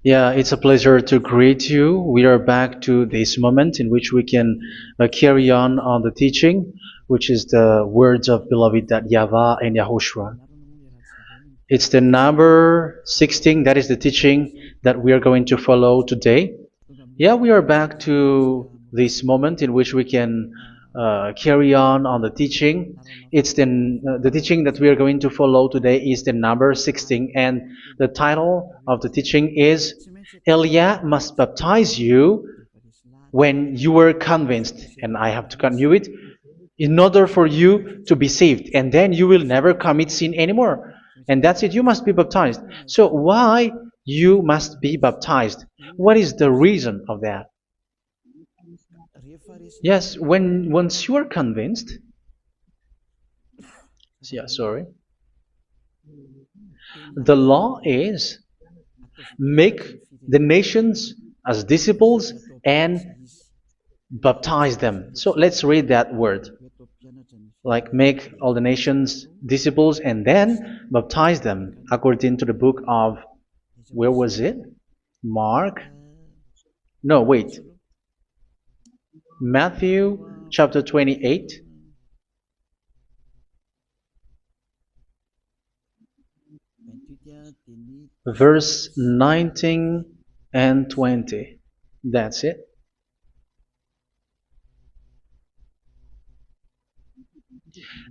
Yeah, it's a pleasure to greet you. We are back to this moment in which we can carry on the teaching, which is the words of beloved that YAHVAH and YAHOSHUA. It's the number 16, that is the teaching that we are going to follow today. Yeah, we are back to this moment in which we can carry on the teaching. It's the teaching that we are going to follow today is the number 16, and the title of the teaching is Elia must baptize you when you were convinced, and I have to continue it, in order for you to be saved, and then you will never commit sin anymore. And that's it, you must be baptized. So why you must be baptized? What is the reason of that? Yes, once you are convinced, yeah, sorry, the law is make the nations as disciples and baptize them. So let's read that word. Like make all the nations disciples and then baptize them according to the book of, where was it? Mark? No, wait. Matthew chapter 28. Verse 19 and 20. That's it.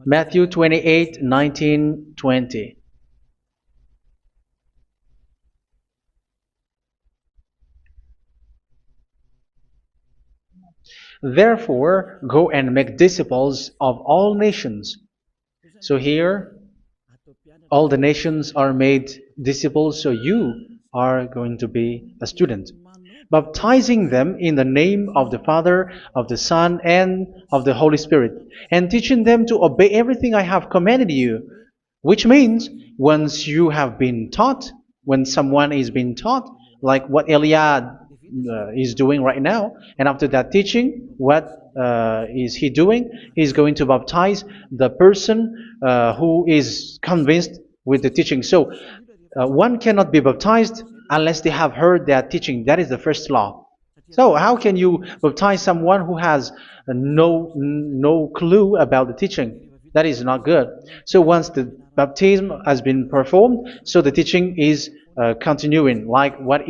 Matthew 28, 19, 20. Therefore, go and make disciples of all nations. So here, all the nations are made disciples, so you are going to be a student. Baptizing them in the name of the Father, of the Son, and of the Holy Spirit, and teaching them to obey everything I have commanded you. Which means, once you have been taught, when someone is being taught, like what Elia is doing right now, and after that teaching, what is he doing? He's going to baptize the person who is convinced with the teaching. So one cannot be baptized unless they have heard that teaching. That is the first law. So how can you baptize someone who has no clue about the teaching? That is not good. So once the baptism has been performed, so the teaching is continuing, like what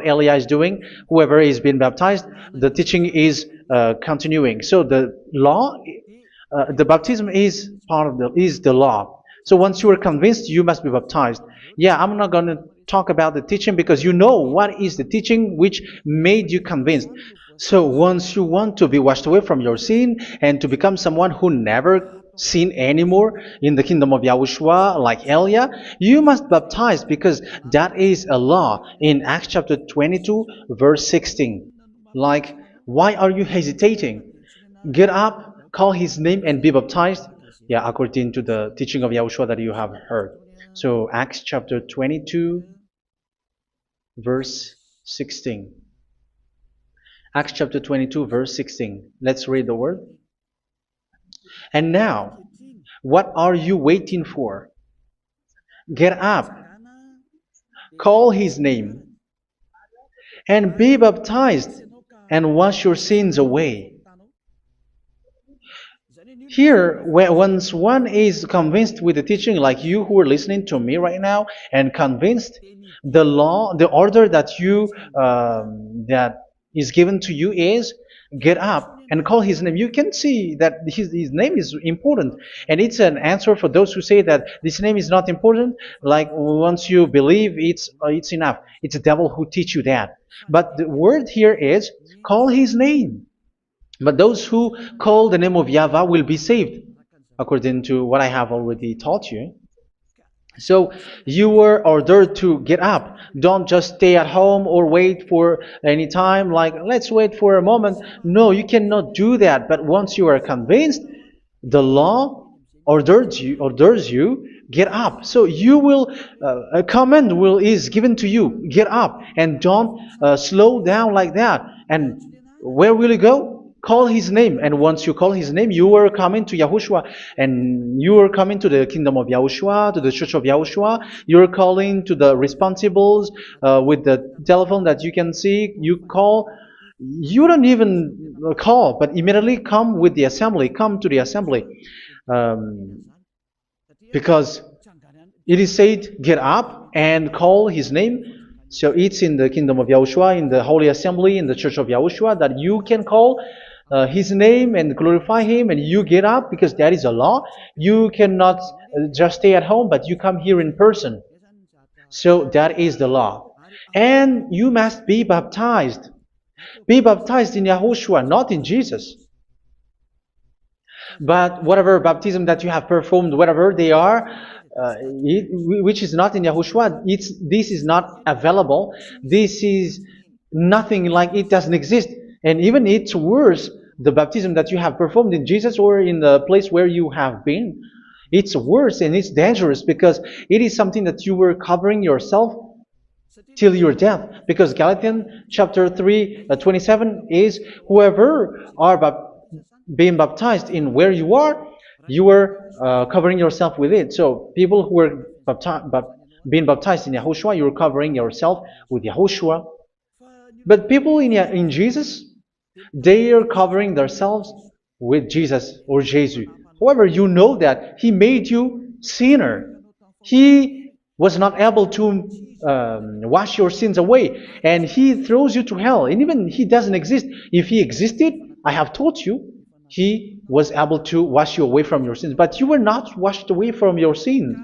Elia is doing. Whoever is being baptized, the teaching is continuing. So the law, the baptism is part of the law. So once you are convinced, you must be baptized. Yeah, I'm not going to talk about the teaching because you know what is the teaching which made you convinced. So once you want to be washed away from your sin and to become someone who never sin anymore in the kingdom of Yahushua, like Elia, you must baptize because that is a law in Acts chapter 22, verse 16. Like, why are you hesitating? Get up, call his name, and be baptized. Yeah, according to the teaching of Yahushua that you have heard. So Acts chapter 22, verse 16. Acts chapter 22, verse 16. Let's read the word. And now, what are you waiting for? Get up, call his name, and be baptized, and wash your sins away. Here, once one is convinced with the teaching, like you who are listening to me right now, and convinced, the law, the order that that is given to you is get up and call his name. You can see that his name is important, and it's an answer for those who say that this name is not important. Like once you believe, it's enough. It's the devil who teach you that. But the word here is call his name. But those who call the name of YAHVAH will be saved, according to what I have already taught you. So you were ordered to get up. Don't just stay at home or wait for any time, like let's wait for a moment. No, you cannot do that. But once you are convinced, the law orders you get up. So you will a command is given to you, get up, and don't slow down like that. And where will you go? call his name, and once you call his name, you are coming to Yahushua, and you are coming to the kingdom of Yahushua, to the church of Yahushua. You're calling to the responsibles with the telephone that you can see. You call. You don't even call, but immediately come with the assembly. Come to the assembly, um, because it is said, get up and call his name. So it's in the kingdom of Yahushua, in the holy assembly, in the church of Yahushua, that you can call his name and glorify him, and you get up, because that is a law. You cannot just stay at home, but you come here in person. So that is the law. And you must be baptized. Be baptized in Yahushua, not in Jesus. But whatever baptism that you have performed, whatever they are, which is not in Yahushua, this is not available. This is nothing, like it doesn't exist. And even it's worse, the baptism that you have performed in Jesus or in the place where you have been. It's worse and it's dangerous, because it is something that you were covering yourself till your death. Because Galatians chapter 3, 27 is, whoever are being baptized in where you are covering yourself with it. So people who are being baptized in Yahushua, you're covering yourself with Yahushua. But people in Jesus, they are covering themselves with Jesus or Jesus. However, you know that he made you sinner. He was not able to wash your sins away, and he throws you to hell. And even he doesn't exist. If he existed, I have told you, he was able to wash you away from your sins. But you were not washed away from your sins.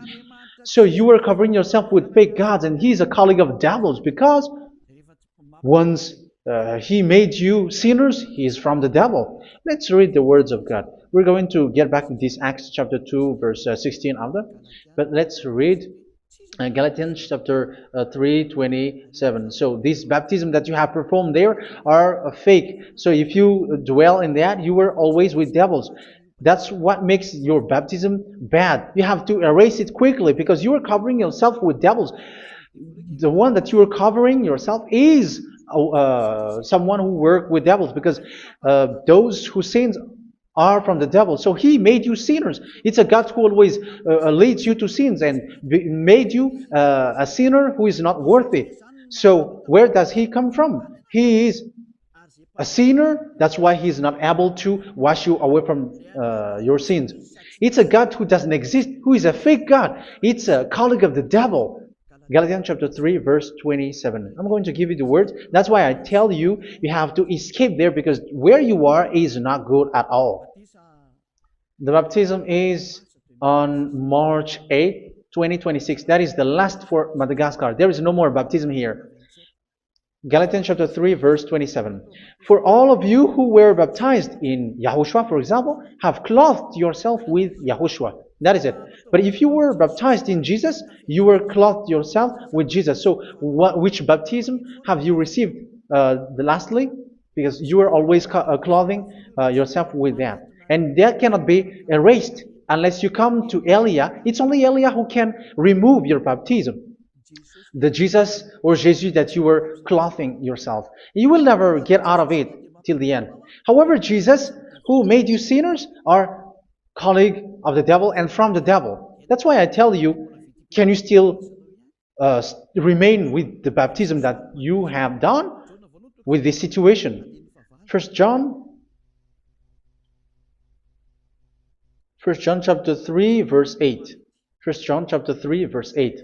So you were covering yourself with fake gods, and he's a colleague of devils, because once he made you sinners, he is from the devil. Let's read the words of God. We're going to get back to this Acts chapter 2, verse 16 after. But let's read Galatians chapter 3:27. So this baptism that you have performed there are fake. So if you dwell in that, you were always with devils. That's what makes your baptism bad. You have to erase it quickly, because you are covering yourself with devils. The one that you are covering yourself is someone who works with devils, because those who sin are from the devil. So he made you sinners. It's a God who always leads you to sins, and made you a sinner who is not worthy. So where does he come from? He is a sinner. That's why he is not able to wash you away from your sins. It's a God who doesn't exist, who is a fake God. It's a colleague of the devil. Galatians chapter 3, verse 27. I'm going to give you the words. That's why I tell you, you have to escape there, because where you are is not good at all. The baptism is on March 8, 2026. That is the last for Madagascar. There is no more baptism here. Galatians chapter 3, verse 27. For all of you who were baptized in Yahushua, for example, have clothed yourself with Yahushua. That is it. But if you were baptized in Jesus, you were clothed yourself with Jesus. So which baptism have you received lastly? Because you are always clothing yourself with that. And that cannot be erased unless you come to Elia. It's only Elia who can remove your baptism. The Jesus or Jesus that you were clothing yourself. You will never get out of it till the end. However, Jesus, who made you sinners, are colleague of the devil and from the devil. That's why I tell you, can you still remain with the baptism that you have done with this situation? First John chapter 3, verse 8. First John chapter 3, verse 8.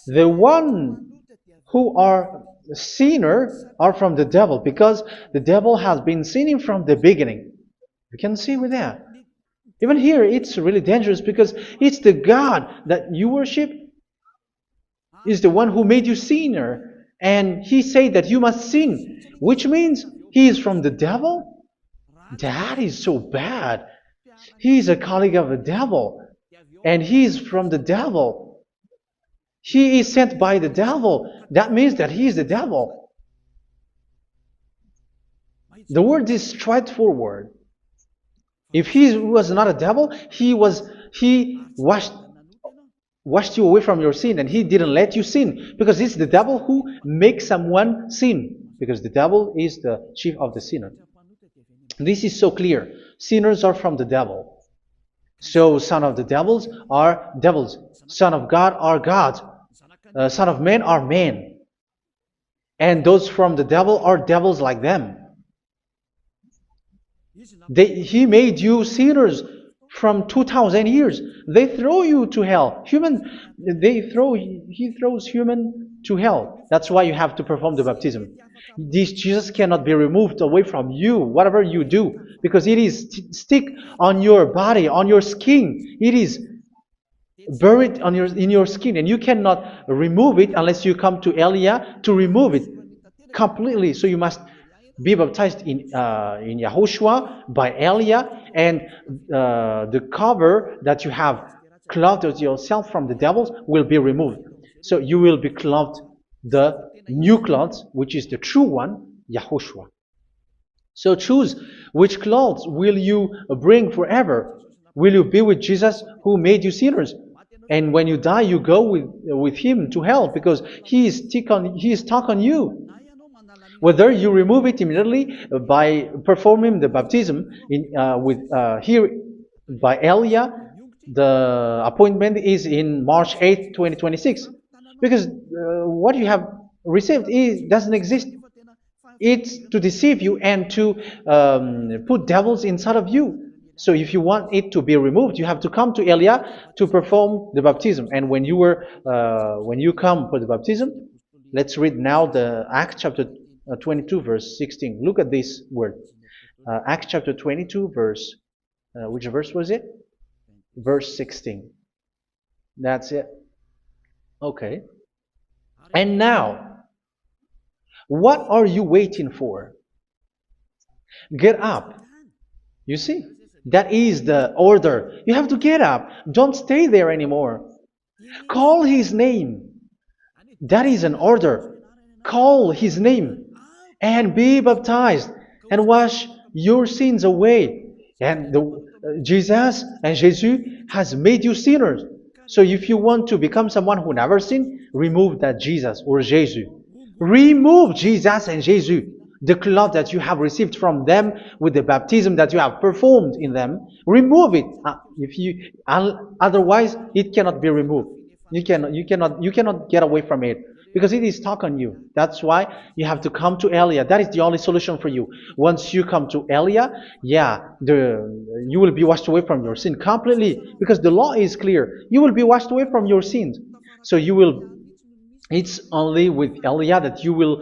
The one who are sinners are from the devil, because the devil has been sinning from the beginning. You can see with that. Even here, it's really dangerous, because it's the God that you worship is the one who made you sinner, and he said that you must sin, which means he is from the devil. That is so bad. He is a colleague of the devil, and he is from the devil. He is sent by the devil. That means that he is the devil. The word is straightforward. If he was not a devil, he washed you away from your sin, and he didn't let you sin, because it's the devil who makes someone sin, because the devil is the chief of the sinner. This is so clear. Sinners are from the devil. So son of the devils are devils. Son of God are gods. Son of men are men. And those from the devil are devils like them. He made you sinners from 2,000 years. They throw you to hell. He throws human to hell. That's why you have to perform the baptism. This Jesus cannot be removed away from you, whatever you do, because it is stick on your body, on your skin. It is buried in your skin, and you cannot remove it unless you come to Elia to remove it completely. So you must be baptized in Yahushua by Elia, and the cover that you have clothed yourself from the devils will be removed. So you will be clothed the new clothes, which is the true one, Yahushua. So choose which clothes will you bring forever. Will you be with Jesus who made you sinners? And when you die, you go with him to hell because he is stuck on you. Whether you remove it immediately by performing the baptism here by Elia, the appointment is in March 8, 2026. Because what you have received doesn't exist. It's to deceive you and to put devils inside of you. So if you want it to be removed, you have to come to Elia to perform the baptism. And when you come for the baptism, let's read now the Acts chapter 22 verse 16. Look at this word. Acts chapter 22 verse, which verse was it? Verse 16. That's it. Okay. And now, what are you waiting for? Get up. You see, that is the order. You have to get up. Don't stay there anymore. Call his name. That is an order. Call his name and be baptized and wash your sins away. And Jesus has made you sinners. So if you want to become someone who never sinned, remove that Jesus or Jesus. Remove Jesus and Jesus, the cloth that you have received from them with the baptism that you have performed in them. Remove it. Otherwise, it cannot be removed. You cannot get away from it because it is stuck on you. That's why you have to come to Elia. That is the only solution for you. Once you come to Elia, you will be washed away from your sin completely because the law is clear. You will be washed away from your sins. So it's only with Elia that you will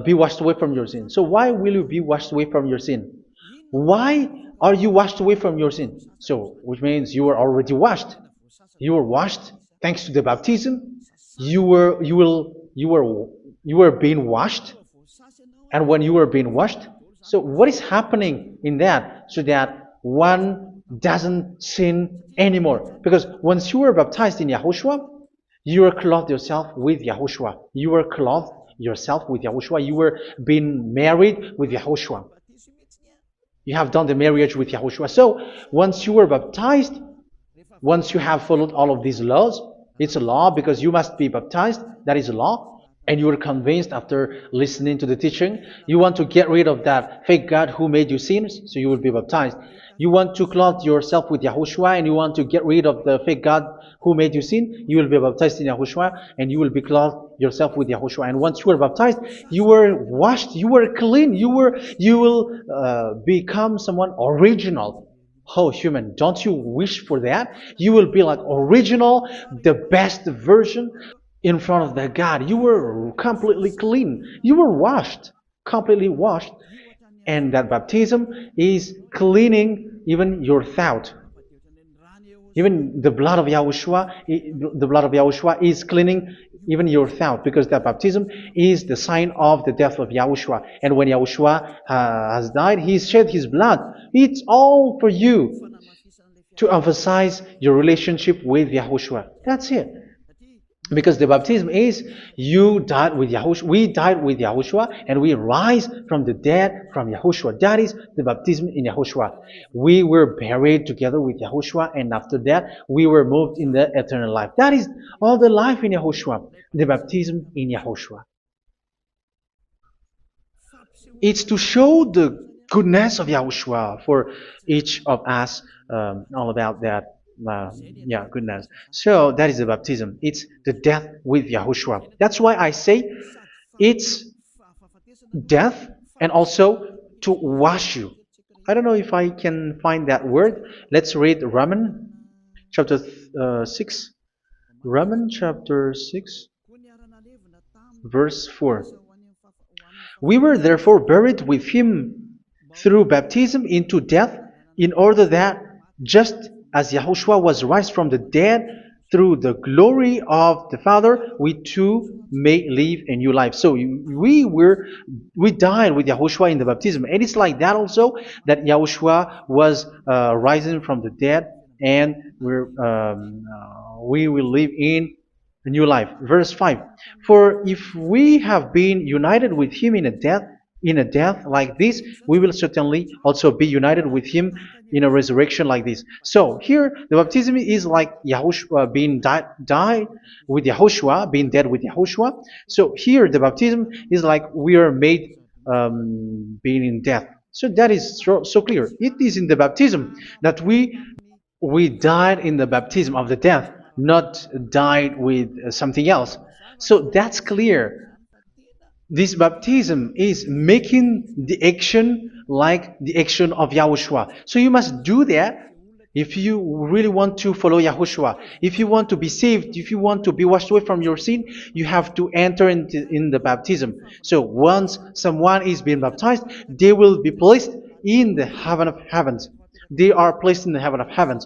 be washed away from your sin. So why will you be washed away from your sin? Why are you washed away from your sin? So, which means you are already washed. You were washed thanks to the baptism. You were being washed, and when you were being washed, so what is happening in that? So that one doesn't sin anymore. Because once you were baptized in Yahushua, you were clothed yourself with Yahushua. You were clothed yourself with Yahushua. You were being married with Yahushua. You have done the marriage with Yahushua. So once you were baptized, once you have followed all of these laws, it's a law because you must be baptized. That is a law. And you are convinced after listening to the teaching, you want to get rid of that fake God who made you sinners, so you will be baptized. You want to clothe yourself with Yahushua and you want to get rid of the fake God who made you sin, you will be baptized in Yahushua and you will be clothed yourself with Yahushua. And once you are baptized, you were washed, you were clean, you will become someone original. Oh, human, don't you wish for that? You will be like original, the best version in front of that God. You were completely clean. You were washed, completely washed. And that baptism is cleaning even your thought. Even the blood of Yahushua is cleaning even your thought, because that baptism is the sign of the death of Yahushua. And when Yahushua has died, he shed his blood. It's all for you to emphasize your relationship with Yahushua. That's it. Because the baptism is you died with Yahushua, we died with Yahushua, and we rise from the dead from Yahushua. That is the baptism in Yahushua. We were buried together with Yahushua, and after that we were moved in the eternal life. That is all the life in Yahushua, the baptism in Yahushua. It's to show the goodness of Yahushua for each of us, all about that. Yeah, goodness. So that is the baptism. It's the death with Yahushua. That's why I say it's death and also to wash you. I don't know if I can find that word. Let's read Romans chapter 6. Romans chapter 6, verse 4. We were therefore buried with him through baptism into death, in order that, just as Yahushua was raised from the dead through the glory of the Father, we too may live a new life. So we died with Yahushua in the baptism, and it's like that also that Yahushua was rising from the dead, and we will live in a new life. Verse 5. For if we have been united with him in a death like this, we will certainly also be united with him in a resurrection like this. So here the baptism is like Yahushua being died with Yahushua, being dead with Yahushua. So here the baptism is like we are made being in death. So that is so clear. It is in the baptism that we died in the baptism of the death, not died with something else. So that's clear. This baptism is making the action like the action of Yahushua. So you must do that if you really want to follow Yahushua. If you want to be saved, if you want to be washed away from your sin, you have to enter in the baptism. So once someone is being baptized, they will be placed in the heaven of heavens. They are placed in the heaven of heavens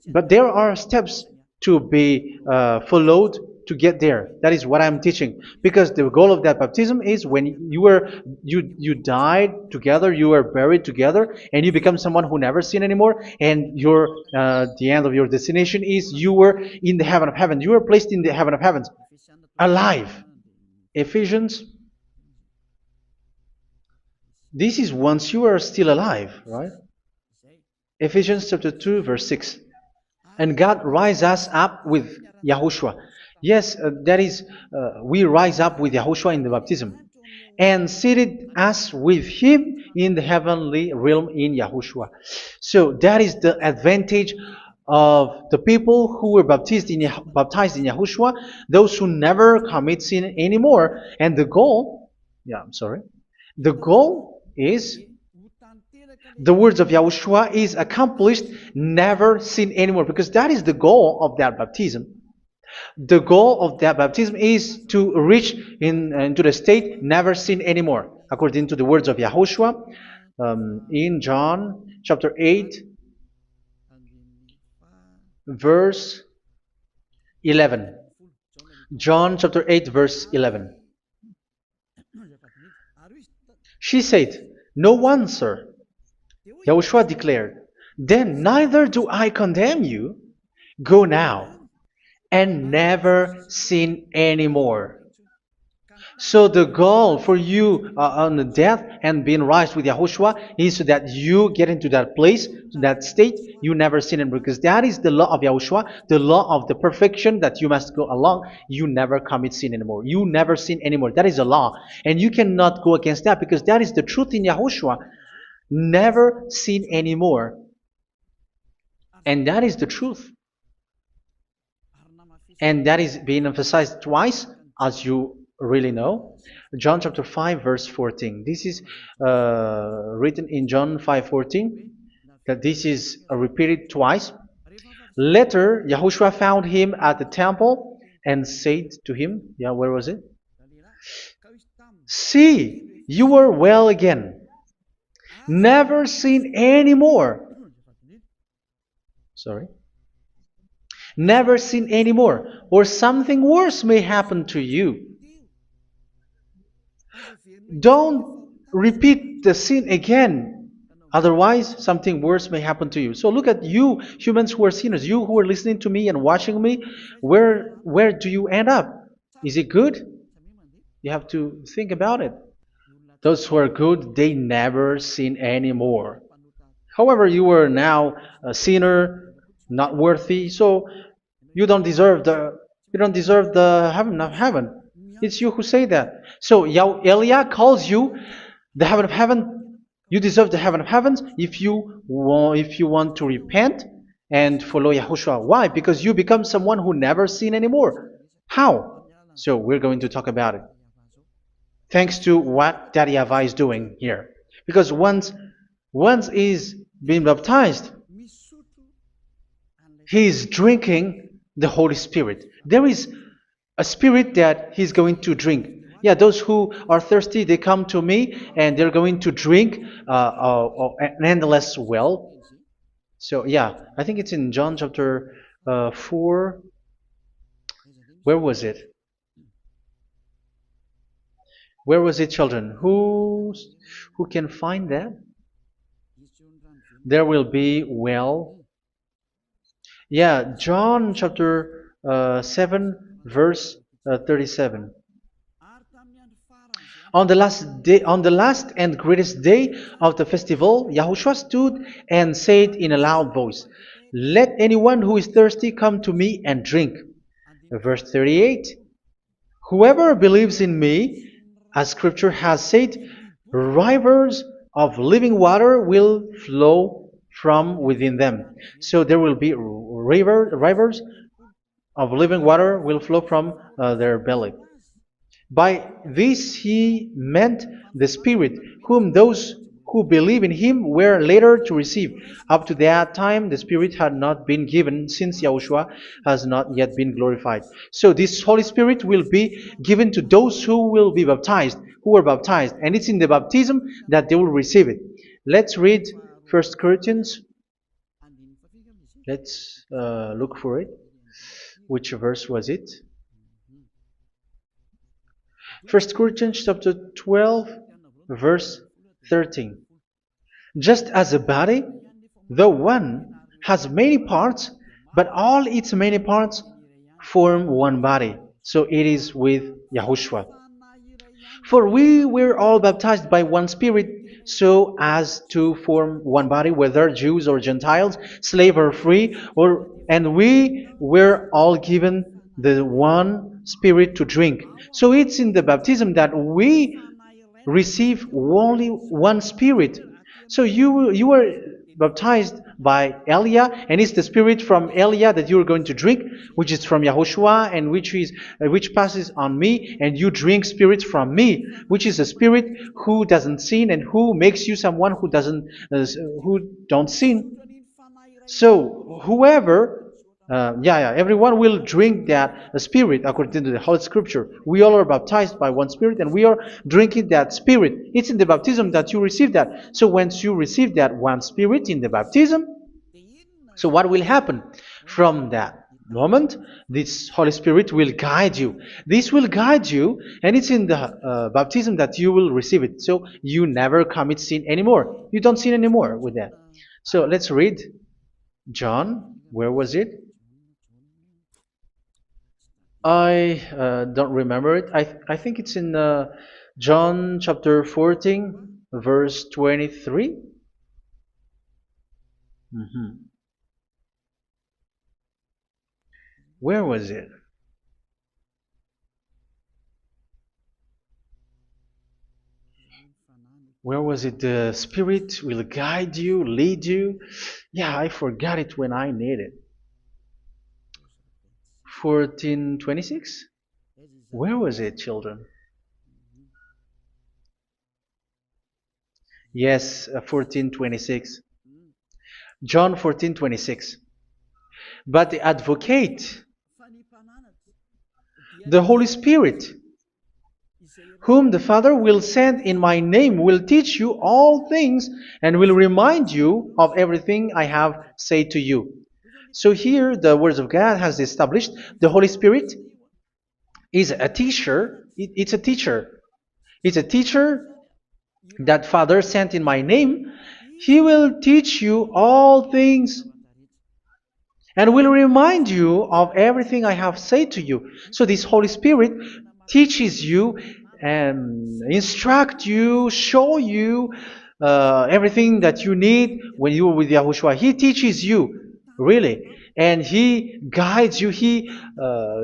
but there are steps to be followed to get there. That is what I'm teaching. Because the goal of that baptism is when you died together, you were buried together, and you become someone who never sin anymore. And the end of your destination is you were in the heaven of heaven. You were placed in the heaven of heavens, alive. Ephesians. This is once you are still alive, right? Ephesians chapter 2, verse 6. And God rise us up with Yahushua. Yes, that is, we rise up with Yahushua in the baptism. And seated us with him in the heavenly realm in Yahushua. So that is the advantage of the people who were baptized in Yahushua, those who never commit sin anymore. And the goal, the goal is the words of Yahushua is accomplished, never sin anymore, because that is the goal of that baptism. The goal of that baptism is to reach into the state never sin anymore, according to the words of Yahushua in John chapter 8, verse 11. John chapter 8, verse 11. She said, "No one, sir." Yahushua declared, "Then neither do I condemn you. Go now and never sin anymore." So the goal for you on the death and being raised with Yahushua is so that you get into that place, that state, you never sin anymore. Because that is the law of Yahushua, the law of the perfection that you must go along. You never commit sin anymore. You never sin anymore. That is a law. And you cannot go against that because that is the truth in Yahushua. Never sin anymore. And that is the truth. And that is being emphasized twice, as you really know. John chapter 5, verse 14. This is written in John 5:14. That this is repeated twice. Later, Yahushua found him at the temple and said to him, where was it? "See, you are well again. Never sin anymore." Sorry. Never sin anymore, or something worse may happen to you. Don't repeat the sin again. Otherwise, something worse may happen to you. So look at you, humans who are sinners, you who are listening to me and watching me. Where do you end up? Is it good? You have to think about it. Those who are good, they never sin anymore. However, you are now a sinner, not worthy, so you don't deserve the heaven of heaven. It's you who say that. So Eliah calls you the heaven of heaven You deserve the heaven of heavens if you want to repent and follow Yahushua. Why? Because you become someone who never sin anymore. How? So we're going to talk about it. Thanks to what Daddy YAHVAH is doing here. Because once he's been baptized, he's drinking the Holy Spirit. There is a spirit that he's going to drink. Yeah, those who are thirsty, they come to me and they're going to drink an endless well. So yeah, I think it's in John chapter 4. Where was it? Where was it, children? Who can find that? There will be well. Yeah, John chapter 7, verse 37. On the last and greatest day of the festival, Yahushua stood and said in a loud voice, "Let anyone who is thirsty come to me and drink." Verse 38. Whoever believes in me, as scripture has said, rivers of living water will flow from within them. So there will be rivers of living water will flow from their belly. By this he meant the Spirit, whom those who believe in him were later to receive. Up to that time, the Spirit had not been given, since Yahushua has not yet been glorified. So this Holy Spirit will be given to those who will be baptized, who were baptized, and it's in the baptism that they will receive it. Let's read 1 Corinthians. Let's look for it. Which verse was it? 1 Corinthians chapter 12, verse 13. Just as a body, though one, has many parts, but all its many parts form one body. So it is with Yahushua. For we were all baptized by one Spirit, so as to form one body, whether Jews or Gentiles, slave or free, and we were all given the one Spirit to drink. So it's in the baptism that we receive only one Spirit. So you were baptized by Elia, and it's the Spirit from Elia that you are going to drink, which is from Yahushua, and which passes on me, and you drink Spirit from me, which is a Spirit who doesn't sin and who makes you someone who don't sin. So whoever everyone will drink that Spirit according to the Holy Scripture. We all are baptized by one Spirit, and we are drinking that Spirit. It's in the baptism that you receive that. So once you receive that one Spirit in the baptism, so what will happen from that moment? This Holy Spirit will guide you. This will guide you, and it's in the baptism that you will receive it. So you never commit sin anymore. You don't sin anymore with that. So let's read John. Where was it? I don't remember it. I think it's in John chapter 14, verse 23. Where was it? Where was it? The Spirit will guide you, lead you. Yeah, I forgot it when I need it. 14:26? Where was it, children? Yes, 14:26. John 14:26. But the advocate, the Holy Spirit, whom the Father will send in my name, will teach you all things and will remind you of everything I have said to you. So here the words of God has established the Holy Spirit is a teacher. It's a teacher. It's a teacher that Father sent in my name. He will teach you all things and will remind you of everything I have said to you. So this Holy Spirit teaches you and instruct you, show you everything that you need when you are with Yahushua. He teaches you, really. And He guides you. He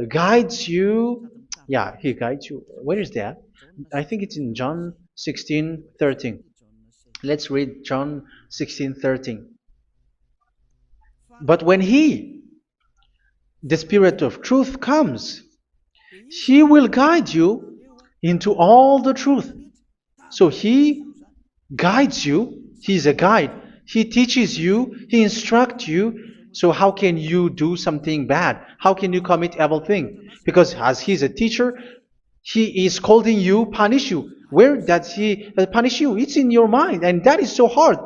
guides you. Yeah, He guides you. Where is that? I think it's in John 16:13. Let's read John 16:13. But when He, the Spirit of truth, comes, He will guide you into all the truth. So He guides you. He's a guide. He teaches you. He instructs you. So how can you do something bad? How can you commit evil thing? Because as He's a teacher, He is scolding you, punish you. Where does He punish you? It's in your mind, and that is so hard.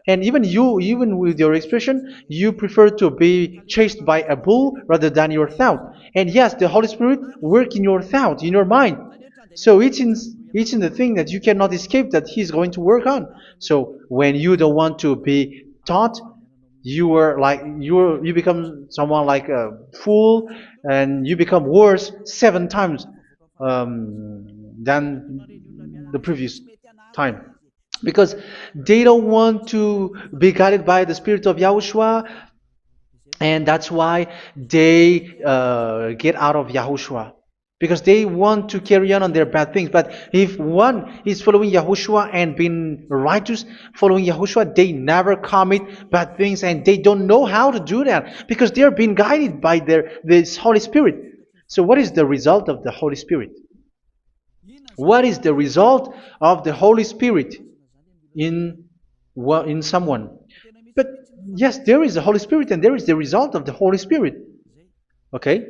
And even you, even with your expression, you prefer to be chased by a bull rather than your thought. And yes, the Holy Spirit work in your thought, in your mind. So it's in the thing that you cannot escape that He's going to work on. So when you don't want to be taught, you become someone like a fool, and you become worse 7 times than the previous time, because they don't want to be guided by the Spirit of Yahushua, and that's why they get out of Yahushua, because they want to carry on their bad things. But if one is following Yahushua and being righteous, following Yahushua, they never commit bad things, and they don't know how to do that because they are being guided by this Holy Spirit. So what is the result of the Holy Spirit? What is the result of the Holy Spirit in someone? But yes, there is the Holy Spirit, and there is the result of the Holy Spirit. Okay,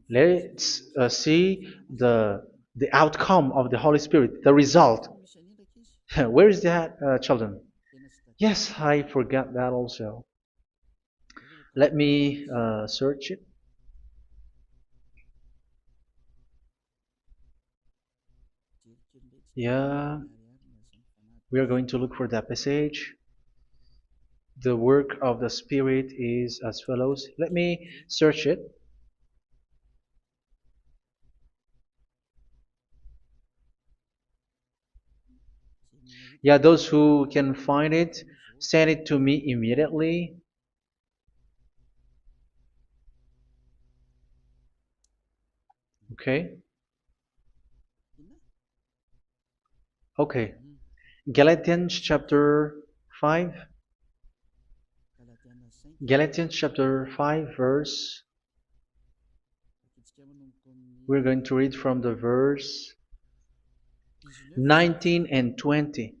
let's see the outcome of the Holy Spirit, the result. Where is that, children? Yes, I forgot that also. Let me search it. Yeah, we are going to look for that passage. The work of the Spirit is as follows. Let me search it. Yeah, those who can find it, send it to me immediately. Okay. Okay. Galatians chapter 5. Galatians chapter 5 verse. We're going to read from the verse 19 and 20.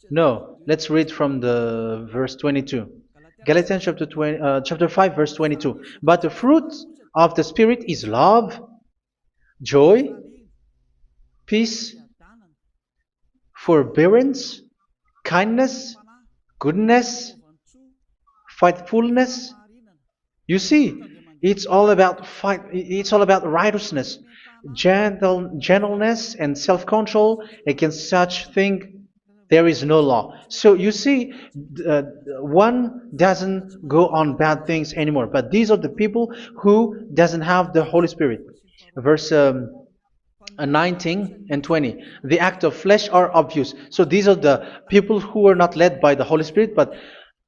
No, let's read from the verse 22. Galatians chapter 5 verse 22. But the fruit of the Spirit is love, joy, peace, forbearance, kindness, goodness, faithfulness. You see, it's all about it's all about righteousness, gentleness, and self-control. Against such thing, there is no law. So you see, uh, one doesn't go on bad things anymore. But these are the people who doesn't have the Holy Spirit. Verse 19 and 20. The act of flesh are obvious. So these are the people who are not led by the Holy Spirit, but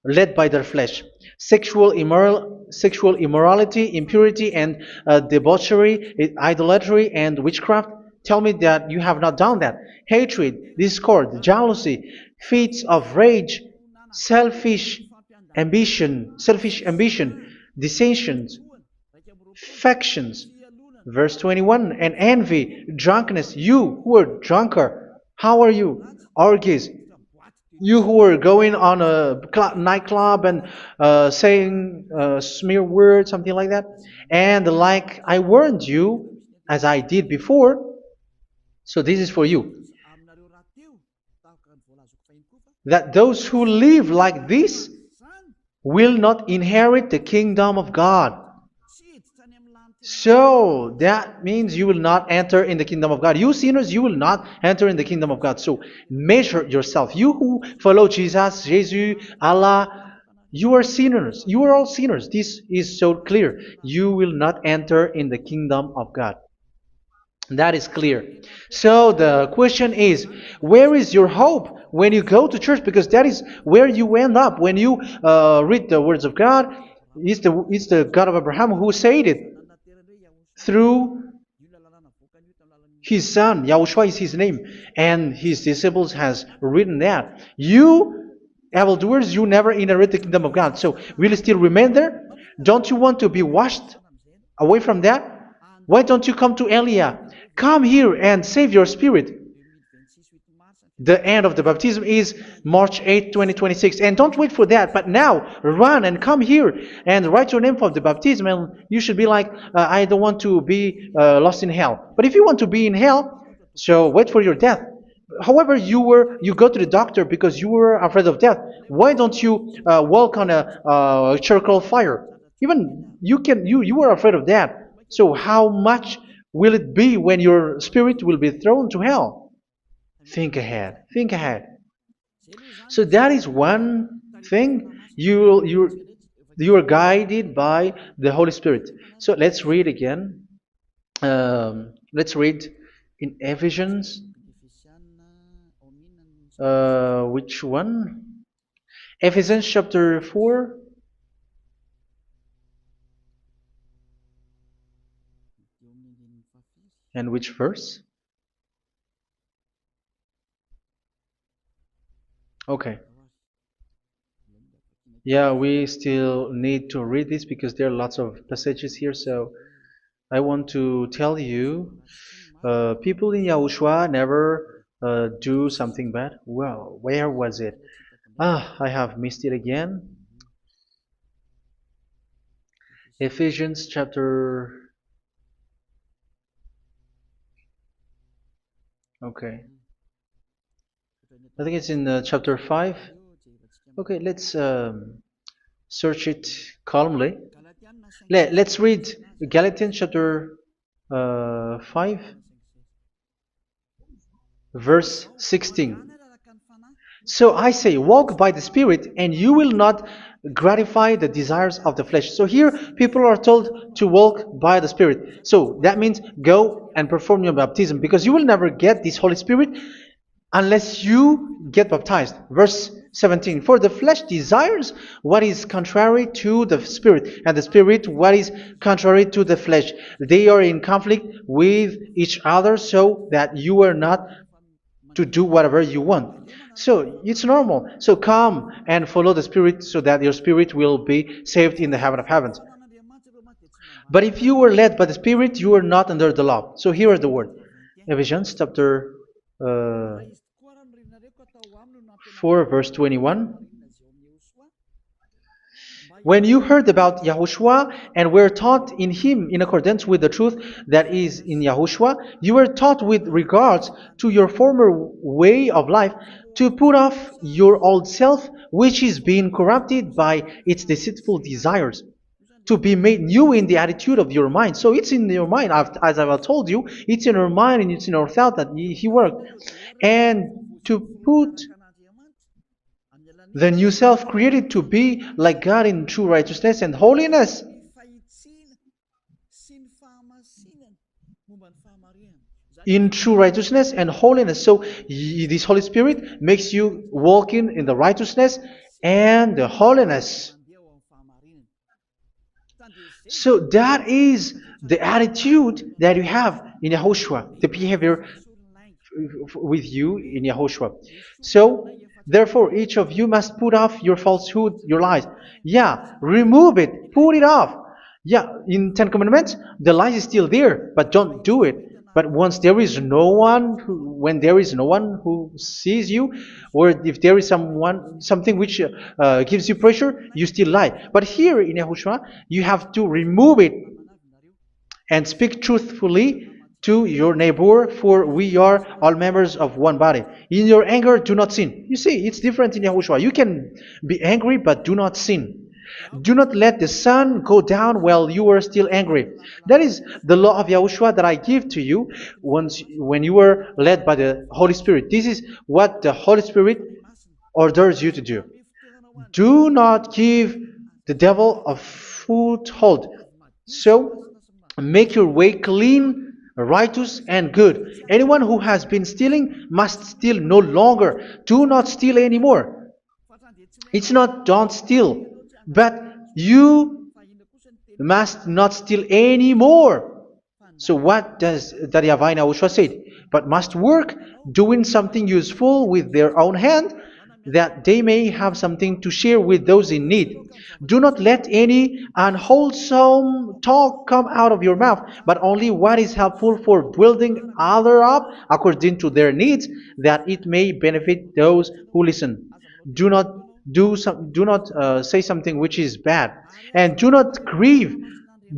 led by their flesh. Sexual immorality, impurity, and debauchery, idolatry, and witchcraft. Tell me that you have not done that. Hatred, discord, jealousy, fits of rage, selfish ambition, dissensions, factions. Verse 21, and envy, drunkenness. You who are drunkard, how are you? Orgies. You who are going on a nightclub and saying smear words, something like that. And like I warned you, as I did before, so this is for you, that those who live like this will not inherit the kingdom of God. So that means you will not enter in the kingdom of God. You sinners, you will not enter in the kingdom of God. So measure yourself. You who follow Jesus, Allah, you are sinners. You are all sinners. This is so clear. You will not enter in the kingdom of God. That is clear. So the question is, where is your hope when you go to church? Because that is where you end up when you read the words of God. It's the God of Abraham who said it through His son, Yahushua is his name, and his disciples has written that. You, evildoers, you never inherit the kingdom of God. So, will you still remain there? Don't you want to be washed away from that? Why don't you come to Elia? Come here and save your spirit. The end of the baptism is March 8th, 2026. And don't wait for that, but now run and come here and write your name for the baptism. And you should be like, I don't want to be lost in hell. But if you want to be in hell, so wait for your death. However, you go to the doctor because you were afraid of death. Why don't you walk on a charcoal fire? Even you were afraid of that. So how much will it be when your spirit will be thrown to hell? Think ahead. Think ahead. So that is one thing. You are guided by the Holy Spirit. So let's read again. Let's read in Ephesians. Which one? Ephesians chapter 4. And which verse? Okay. Yeah, we still need to read this because there are lots of passages here. So I want to tell you, people in Yahushua never do something bad. Well, where was it? I have missed it again. Ephesians chapter. Okay. I think it's in chapter 5. Okay, let's search it calmly. Let's read Galatians chapter 5, verse 16. So I say, walk by the Spirit, and you will not gratify the desires of the flesh. So here, people are told to walk by the Spirit. So that means go and perform your baptism, because you will never get this Holy Spirit unless you get baptized. Verse 17. For the flesh desires what is contrary to the Spirit, and the Spirit what is contrary to the flesh. They are in conflict with each other, so that you are not to do whatever you want. So it's normal. So come and follow the Spirit so that your spirit will be saved in the heaven of heavens. But if you were led by the Spirit, you are not under the law. So here are the word. Ephesians chapter 4 verse 21. When you heard about Yahushua and were taught in him in accordance with the truth that is in Yahushua, you were taught with regards to your former way of life to put off your old self, which is being corrupted by its deceitful desires, to be made new in the attitude of your mind. So it's in your mind, as I've told you, it's in your mind and it's in your thought that he worked. And to put the new self created to be like God in true righteousness and holiness. In true righteousness and holiness. So this Holy Spirit makes you walking in the righteousness and the holiness. So that is the attitude that you have in Yahushua, the behavior with you in Yahushua. So therefore, each of you must put off your falsehood, your lies. Yeah, remove it, put it off. Yeah, in Ten Commandments, the lie is still there, but don't do it. But once there is no one, when there is no one who sees you, or if there is something which gives you pressure, you still lie. But here in Yahushua, you have to remove it and speak truthfully to your neighbor, for we are all members of one body. In your anger, do not sin. You see, it's different in Yahushua. You can be angry, but do not sin. Do not let the sun go down while you are still angry. That is the law of Yahushua that I give to you when you were led by the Holy Spirit. This is what the Holy Spirit orders you to do. Do not give the devil a foothold. So, make your way clean, righteous, and good. Anyone who has been stealing must steal no longer. Do not steal anymore. It's not don't steal, but you must not steal anymore. So what does the Yahweh Yahushua say? But must work doing something useful with their own hand, that they may have something to share with those in need. Do not let any unwholesome talk come out of your mouth, but only what is helpful for building other up according to their needs, that it may benefit those who listen. Do not do not say something which is bad, and do not grieve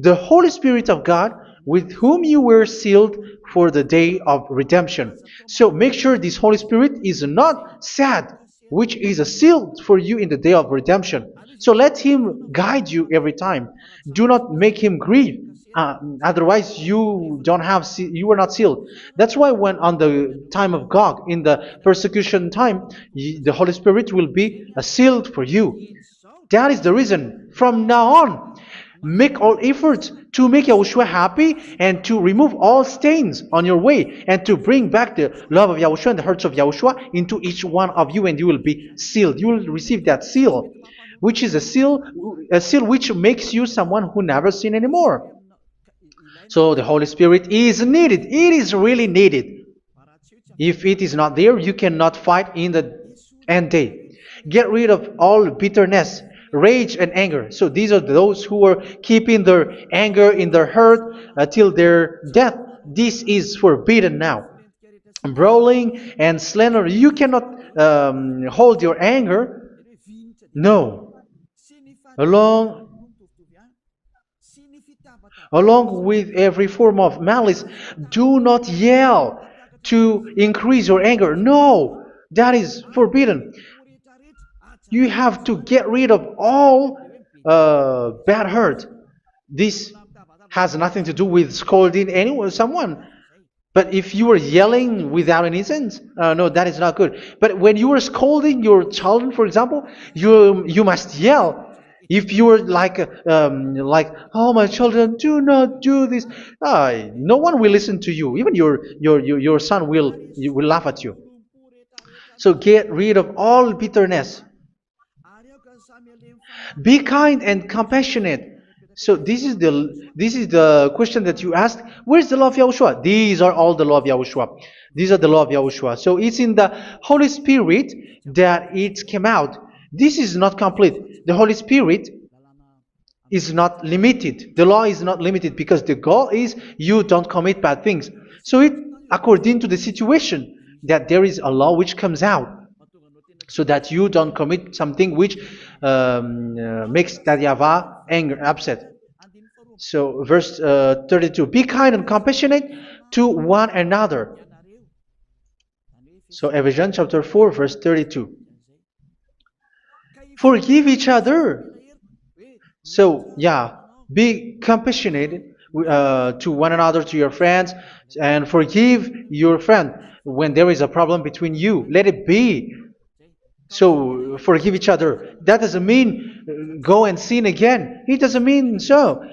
the Holy Spirit of God, with whom you were sealed for the day of redemption. So make sure this Holy Spirit is not sad, which is a seal for you in the day of redemption. So let Him guide you every time. Do not make Him grieve. Otherwise, you don't have you were not sealed. That's why when on the time of God, in the persecution time, the Holy Spirit will be sealed for you. That is the reason. From now on, make all efforts to make Yahushua happy and to remove all stains on your way and to bring back the love of Yahushua and the hearts of Yahushua into each one of you, and you will be sealed. You will receive that seal, which is a seal which makes you someone who never sin anymore. So the Holy Spirit is needed. It is really needed. If it is not there, you cannot fight in the end day. Get rid of all bitterness, rage, and anger. So these are those who are keeping their anger in their heart till their death. This is forbidden now. Brawling and slander. You cannot hold your anger. No. Along with every form of malice, do not yell to increase your anger. No, that is forbidden. You have to get rid of all bad hurt. This has nothing to do with scolding anyone, someone. But if you are yelling without any sense, no, that is not good. But when you are scolding your children, for example, you must yell. If you are like, oh, my children, do not do this, no one will listen to you. Even your son will laugh at you. So get rid of all bitterness. Be kind and compassionate. So this is the question that you asked. Where's the law of Yahushua? These are all the law of Yahushua. These are the law of Yahushua. So it's in the Holy Spirit that it came out. This is not complete. The Holy Spirit is not limited. The law is not limited because the goal is you don't commit bad things. So it according to the situation that there is a law which comes out, so that you don't commit something which makes that YAHVAH anger, upset. So verse 32, be kind and compassionate to one another. So Ephesians chapter 4 verse 32. Forgive each other. So yeah, be compassionate to one another, to your friends, and forgive your friend when there is a problem between you. Let it be. So forgive each other. That doesn't mean go and sin again. It doesn't mean so.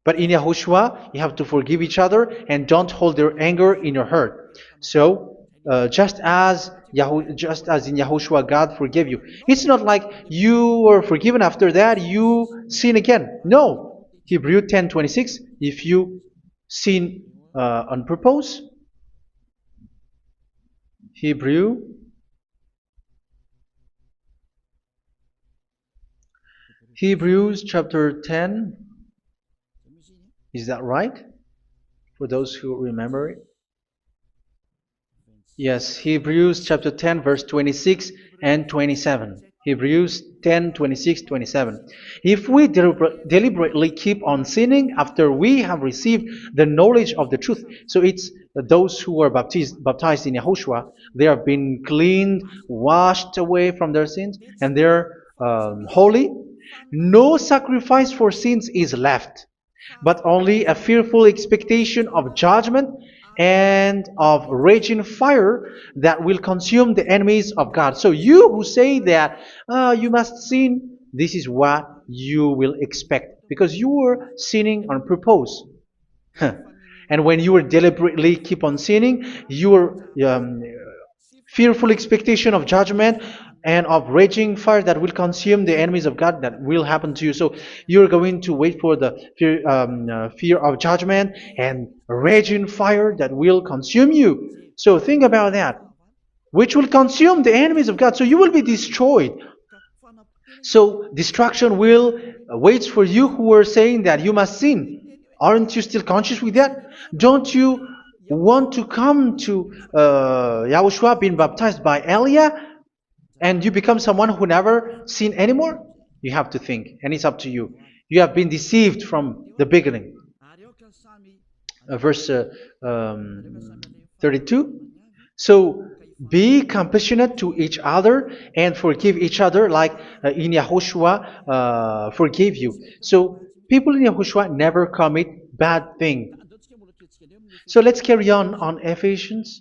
But in Yahushua, you have to forgive each other and don't hold their anger in your heart. So just as in Yahushua, God forgave you. It's not like you were forgiven after that you sin again. No. Hebrew 10:26. If you sin on purpose, Hebrews chapter 10. Is that right? For those who remember it? Yes, Hebrews chapter 10 verse 26 and 27. Hebrews 10, 26, 27. If we deliberately keep on sinning after we have received the knowledge of the truth, so it's those who are baptized in Yahushua, they have been cleaned, washed away from their sins, and they're holy. No sacrifice for sins is left, but only a fearful expectation of judgment and of raging fire that will consume the enemies of God. So you who say that you must sin, this is what you will expect, because you were sinning on purpose. And when you deliberately keep on sinning, your fearful expectation of judgment and of raging fire that will consume the enemies of God that will happen to you. So you're going to wait for the fear of judgment and raging fire that will consume you. So think about that, which will consume the enemies of God. So you will be destroyed. So destruction will waits for you who are saying that you must sin. Aren't you still conscious with that? Don't you want to come to Yahushua being baptized by Elia and you become someone who never sinned anymore? You have to think, and it's up to you. You have been deceived from the beginning. Verse 32. So be compassionate to each other and forgive each other like in Yahushua forgave you. So people in Yahushua never commit bad thing. So let's carry on Ephesians.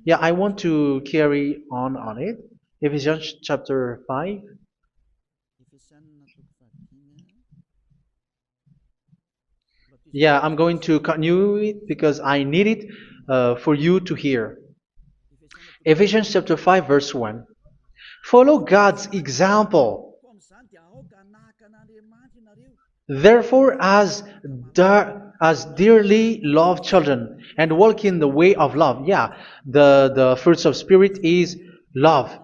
Yeah, I want to carry on it. Ephesians chapter 5. Yeah, I'm going to continue it because I need it for you to hear. Ephesians chapter 5 verse 1. Follow God's example. Therefore, as dearly loved children, and walk in the way of love. Yeah, the fruits of spirit is love.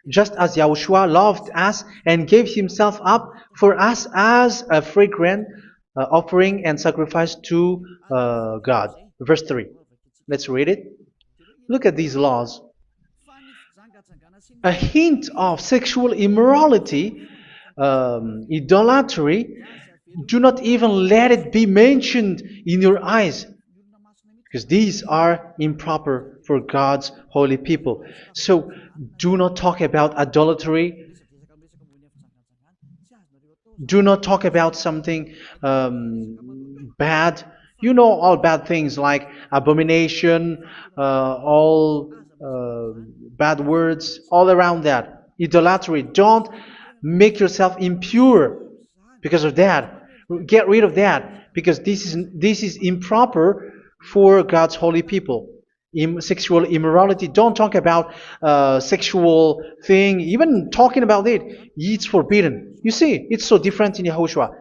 Just as Yahushua loved us and gave himself up for us as a fragrant offering and sacrifice to God. Verse 3. Let's read it. Look at these laws. A hint of sexual immorality, idolatry, do not even let it be mentioned in your eyes, because these are improper for God's holy people. So do not talk about idolatry. Do not talk about something bad. You know all bad things like abomination, all bad words, all around that. Idolatry. Don't make yourself impure because of that. Get rid of that because this is improper for God's holy people. Sexual immorality. Don't talk about sexual thing. Even talking about it's forbidden. You see, it's so different in Yahushua.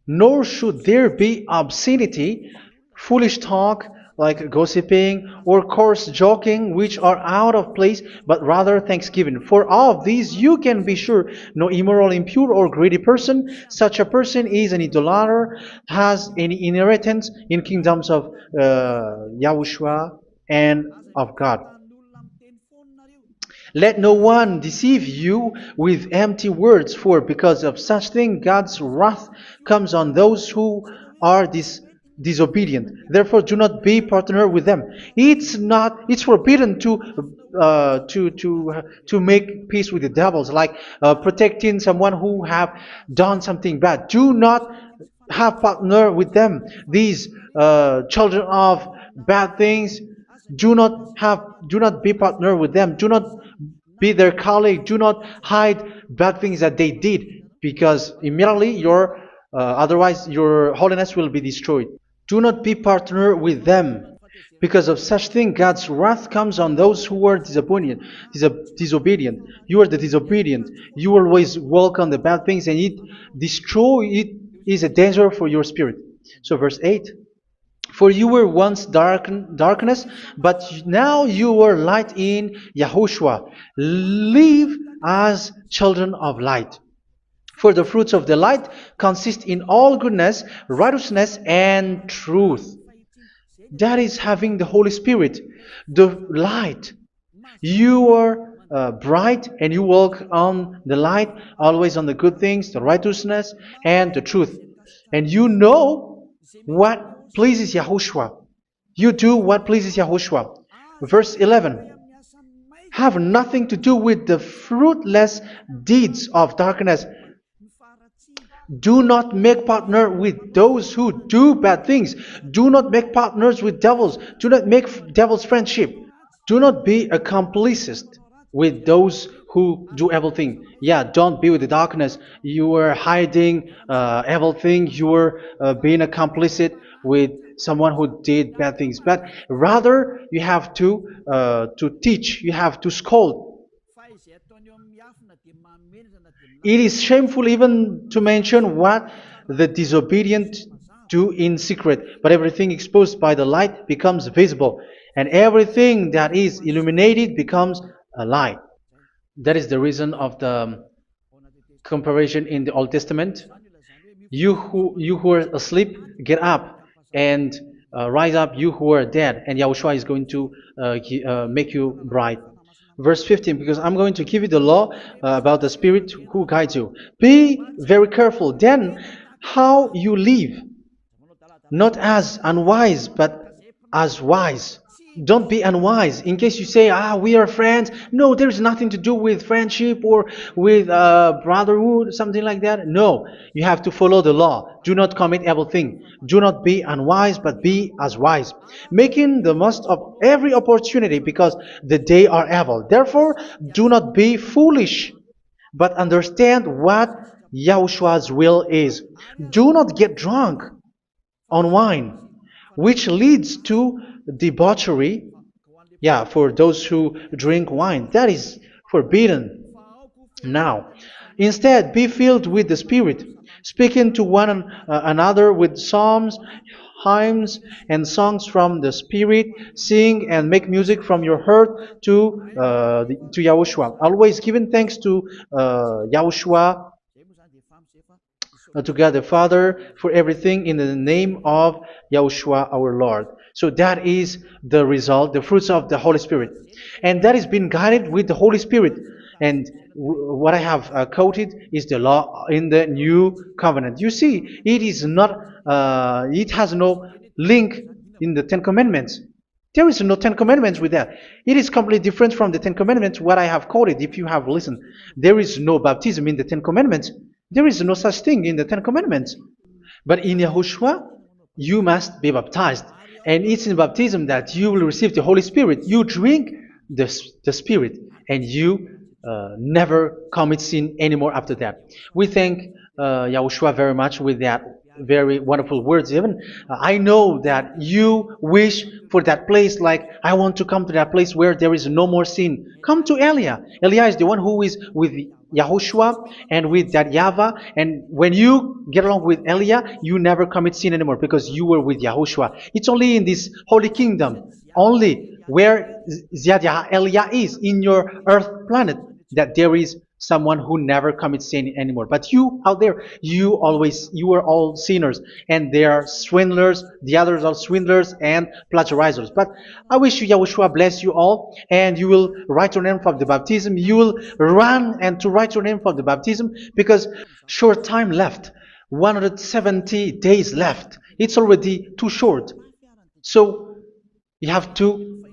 Nor should there be obscenity, foolish talk like gossiping or coarse joking, which are out of place, but rather thanksgiving. For of these you can be sure: no immoral, impure, or greedy person, such a person is an idolater, has any inheritance in kingdoms of Yahushua and of God. Let no one deceive you with empty words, for because of such thing God's wrath comes on those who are disobedient. Therefore, do not be partner with them. It's forbidden to make peace with the devils, like protecting someone who have done something bad. Do not have partner with them. These children of bad things, do not be partner with them. Do not be their colleague. Do not hide bad things that they did, because immediately otherwise your holiness will be destroyed. Do not be partner with them. Because of such thing, God's wrath comes on those who are disobedient. You are the disobedient. You always walk on the bad things, and it is a danger for your spirit. So verse 8. For you were once darkness, but now you are light in Yahushua. Live as children of light. For the fruits of the light consist in all goodness, righteousness, and truth. That is having the Holy Spirit, the light. You are bright and you walk on the light, always on the good things, the righteousness, and the truth. And you know what pleases Yahushua. You do what pleases Yahushua. Verse 11. Have nothing to do with the fruitless deeds of darkness. Do not make partner with those who do bad things. Do not make partners with devils. Do not make devils friendship. Do not be a complicit with those who do evil thing. Yeah, don't be with the darkness. You are hiding evil thing. You are being a complicit with someone who did bad things. But rather, you have to teach. You have to scold. It is shameful even to mention what the disobedient do in secret, but everything exposed by the light becomes visible, and everything that is illuminated becomes a light. That is the reason of the comparison in the Old Testament. You who are asleep, get up and rise up, you who are dead, and Yahushua is going to make you bright. Verse 15, because I'm going to give you the law about the Spirit who guides you. Be very careful then how you live, not as unwise, but as wise. Don't be unwise. In case you say, we are friends. No, there's nothing to do with friendship or with brotherhood, something like that. No, you have to follow the law. Do not commit evil thing. Do not be unwise, but be as wise, making the most of every opportunity because the day are evil. Therefore, do not be foolish, but understand what Yahushua's will is. Do not get drunk on wine, which leads to debauchery. Yeah, for those who drink wine, that is forbidden now. Instead, be filled with the Spirit, speaking to one another with psalms, hymns, and songs from the Spirit. Sing and make music from your heart to Yahushua. Always giving thanks to Yahushua, to God the Father, for everything in the name of Yahushua our Lord. So that is the result, the fruits of the Holy Spirit. And that is being guided with the Holy Spirit. And what I have quoted is the law in the new covenant. You see, it is not, it has no link in the Ten Commandments. There is no Ten Commandments with that. It is completely different from the Ten Commandments, what I have quoted, if you have listened. There is no baptism in the Ten Commandments. There is no such thing in the Ten Commandments. But in Yahushua, you must be baptized. And it's in baptism that you will receive the Holy Spirit. You drink the Spirit, and you never commit sin anymore after that. We thank Yahushua very much with that very wonderful words. Even I know that you wish for that place, like I want to come to that place where there is no more sin. Come to Elia. Elia is the one who is with Yahushua and with that YAHVAH. And when you get along with Elia, you never commit sin anymore because you were with Yahushua. It's only in this holy kingdom, only where Elia is, in your earth planet, that there is someone who never commits sin anymore. But you out there, you are all sinners, and they are swindlers. The others are swindlers and plagiarizers. But I wish you, Yahushua, bless you all, and you will write your name for the baptism. You will run and to write your name for the baptism, because short time left, 170 days left. It's already too short. So you have to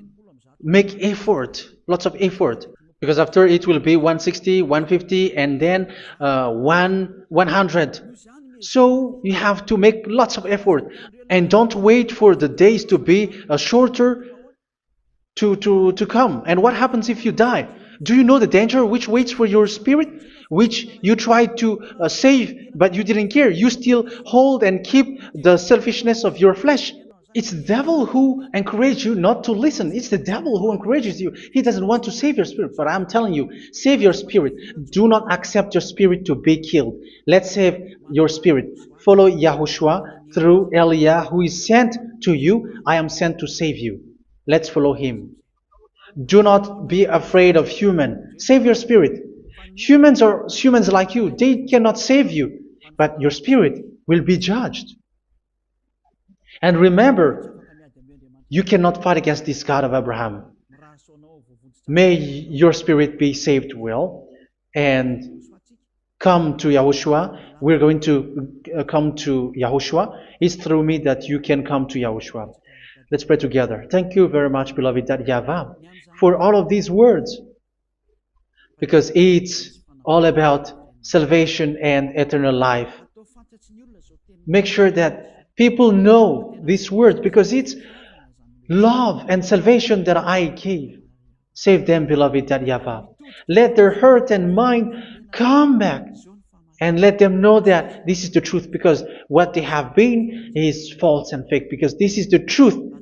make effort, lots of effort, because after it will be 160, 150, and then 100. So you have to make lots of effort, and don't wait for the days to be shorter to come. And what happens if you die? Do you know the danger which waits for your spirit, which you tried to save, but you didn't care? You still hold and keep the selfishness of your flesh. It's the devil who encourages you not to listen. It's the devil who encourages you. He doesn't want to save your spirit. But I'm telling you, save your spirit. Do not accept your spirit to be killed. Let's save your spirit. Follow Yahushua through Elia, who is sent to you. I am sent to save you. Let's follow him. Do not be afraid of human. Save your spirit. Humans are humans like you. They cannot save you. But your spirit will be judged. And remember, you cannot fight against this God of Abraham. May your spirit be saved well and come to Yahushua. We're going to come to Yahushua. It's through me that you can come to Yahushua. Let's pray together. Thank you very much, beloved YAHVAH, for all of these words, because it's all about salvation and eternal life. Make sure that people know these words, because it's love and salvation that I gave. Save them, beloved YAHVAH. Let their heart and mind come back, and let them know that this is the truth, because what they have been is false and fake, because this is the truth.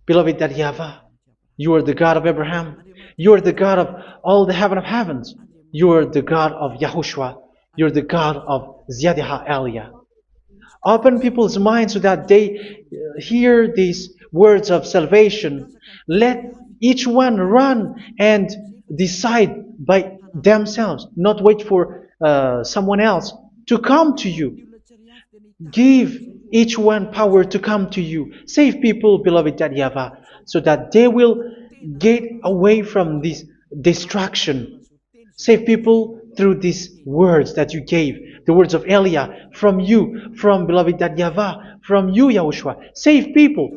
Beloved YAHVAH, you are the God of Abraham. You are the God of all the heaven of heavens. You are the God of YAHOSHUA. You're the God of Ziyadiha Aliyah. Open people's minds so that they hear these words of salvation. Let each one run and decide by themselves, not wait for someone else to come to you. Give each one power to come to you. Save people, beloved YAHVAH, so that they will get away from this distraction. Save people through these words that you gave, the words of Elia, from you, from beloved YAHVAH, from you, Yahushua. Save people.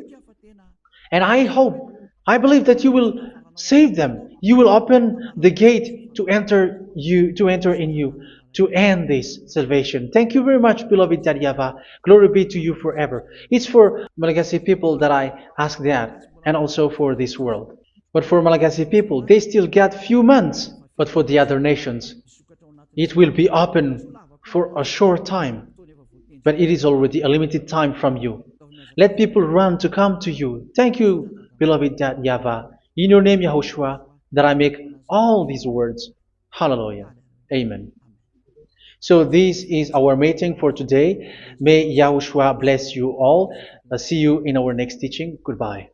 And I believe that you will save them. You will open the gate to enter in you, to end this salvation. Thank you very much, beloved YAHVAH. Glory be to you forever. It's for Malagasy people that I ask that, and also for this world. But for Malagasy people, they still get few months. But for the other nations, it will be open for a short time. But it is already a limited time from you. Let people run to come to you. Thank you, beloved YAHVAH. In your name, Yahushua, that I make all these words. Hallelujah. Amen. So this is our meeting for today. May Yahushua bless you all. See you in our next teaching. Goodbye.